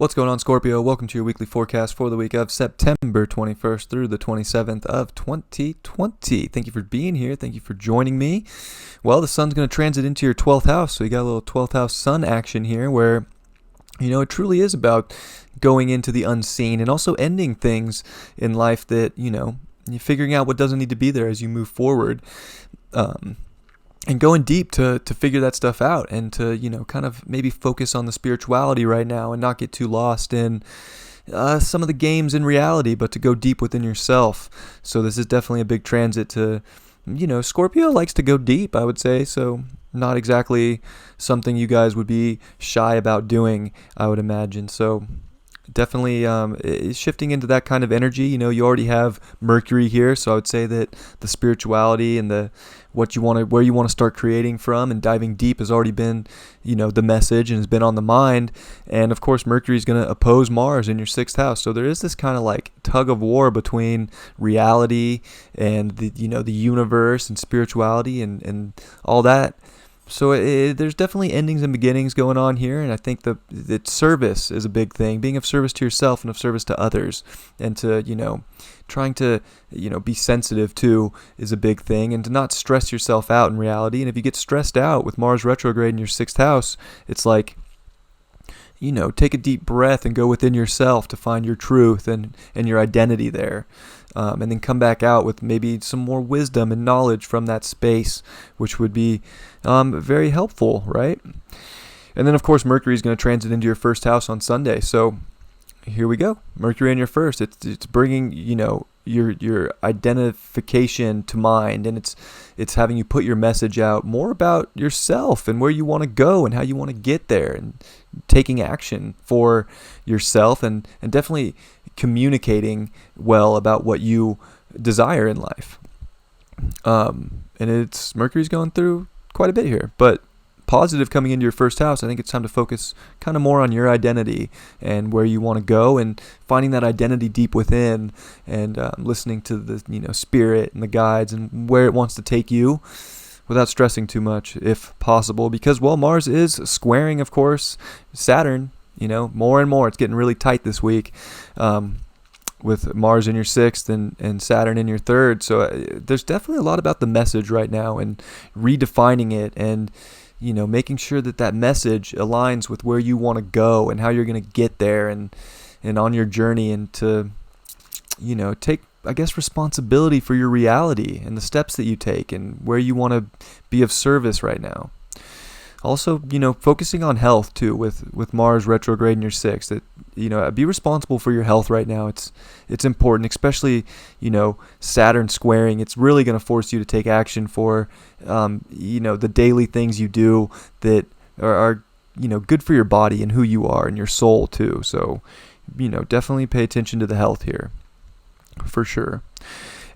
What's going on, Scorpio? Welcome to your weekly forecast for the week of September 21st through the 27th of 2020. Thank you for being here. Thank you for joining me. Well, the sun's going to transit into your 12th house, so you got a little 12th house sun action here where, it truly is about going into the unseen and also ending things in life that, you're figuring out what doesn't need to be there as you move forward. And going deep to figure that stuff out and to, kind of maybe focus on the spirituality right now and not get too lost in some of the games in reality, but to go deep within yourself. So this is definitely a big transit to, Scorpio likes to go deep, I would say. So not exactly something you guys would be shy about doing, I would imagine. So definitely shifting into that kind of energy. You already have Mercury here, so I would say that the spirituality and where you want to start creating from and diving deep has already been, the message and has been on the mind. And of course, Mercury is going to oppose Mars in your 6th house. So there is this kind of like tug of war between reality and the universe and spirituality and all that. So there's definitely endings and beginnings going on here, and I think that service is a big thing. Being of service to yourself and of service to others, and to trying to be sensitive to is a big thing, and to not stress yourself out in reality. And if you get stressed out with Mars retrograde in your 6th house, it's like take a deep breath and go within yourself to find your truth and your identity there. And then come back out with maybe some more wisdom and knowledge from that space, which would be very helpful, right? And then, of course, Mercury is going to transit into your 1st house on Sunday. So here we go. Mercury in your 1st. It's bringing, your identification to mind, and it's having you put your message out more about yourself and where you want to go and how you want to get there, and taking action for yourself and definitely communicating well about what you desire in life. And it's Mercury's going through quite a bit here, but positive coming into your 1st house. I think it's time to focus kind of more on your identity and where you want to go, and finding that identity deep within, and listening to the spirit and the guides and where it wants to take you, without stressing too much if possible, because Mars is squaring, of course, Saturn. More and more it's getting really tight this week, with Mars in your 6th and Saturn in your 3rd. So there's definitely a lot about the message right now, and redefining it, and making sure that message aligns with where you want to go and how you're going to get there, and on your journey, and to take, I guess, responsibility for your reality and the steps that you take and where you want to be of service right now. Also, focusing on health too, with Mars retrograde in your 6th. That be responsible for your health right now. It's important, especially Saturn squaring. It's really going to force you to take action for the daily things you do that are good for your body and who you are and your soul too. So definitely pay attention to the health here, for sure.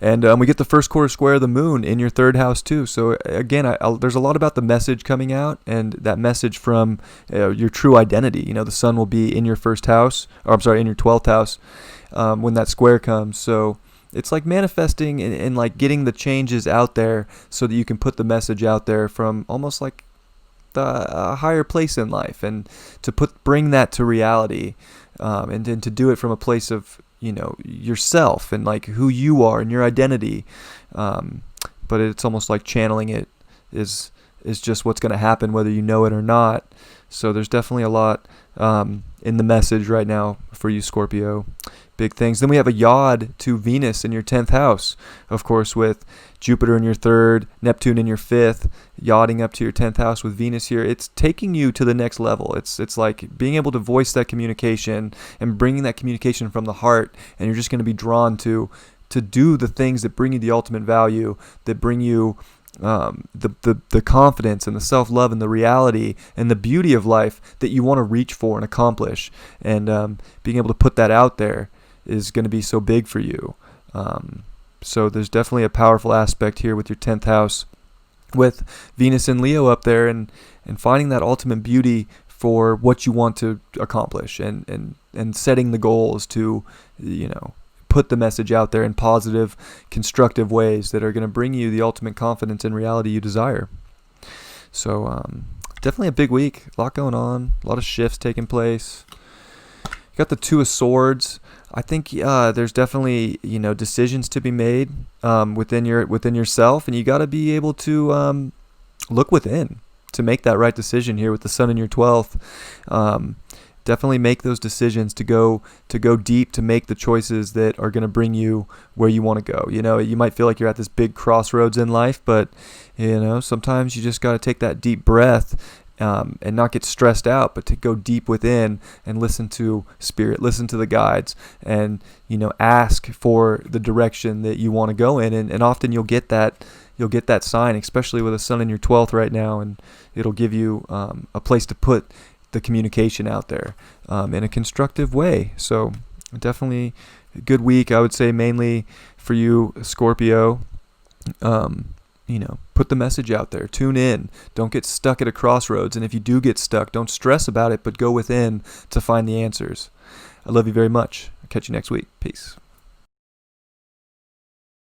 And we get the first quarter square of the moon in your 3rd house too. So again, there's a lot about the message coming out, and that message from your true identity. The sun will be in your 1st house, in your 12th house, when that square comes. So it's like manifesting and like getting the changes out there so that you can put the message out there from almost like a higher place in life, and to bring that to reality, and then to do it from a place of yourself and like who you are and your identity. But it's almost like channeling it is just what's going to happen whether you know it or not. So there's definitely a lot in the message right now for you, Scorpio. Big things. Then we have a yod to Venus in your 10th house, of course, with Jupiter in your 3rd, Neptune in your 5th, yachting up to your 10th house with Venus here. It's taking you to the next level. It's like being able to voice that communication and bringing that communication from the heart, and you're just going to be drawn to do the things that bring you the ultimate value, that bring you the confidence and the self-love and the reality and the beauty of life that you want to reach for and accomplish. And being able to put that out there is going to be so big for you. So there's definitely a powerful aspect here with your 10th house, with Venus and Leo up there, and finding that ultimate beauty for what you want to accomplish, and setting the goals to put the message out there in positive, constructive ways that are going to bring you the ultimate confidence and reality you desire. So definitely a big week, a lot going on, a lot of shifts taking place. You got the Two of Swords. I think there's definitely decisions to be made within yourself, and you got to be able to look within to make that right decision here with the Sun in your 12th. Definitely make those decisions to go deep, to make the choices that are going to bring you where you want to go. You might feel like you're at this big crossroads in life, but sometimes you just got to take that deep breath and not get stressed out, but to go deep within and listen to spirit, listen to the guides, and ask for the direction that you want to go in, and often you'll get that sign, especially with a Sun in your 12th right now, and it'll give you a place to put the communication out there in a constructive way. So definitely a good week, I would say, mainly for you, Scorpio. Put the message out there. Tune in. Don't get stuck at a crossroads. And if you do get stuck, don't stress about it, but go within to find the answers. I love you very much. I'll catch you next week. Peace.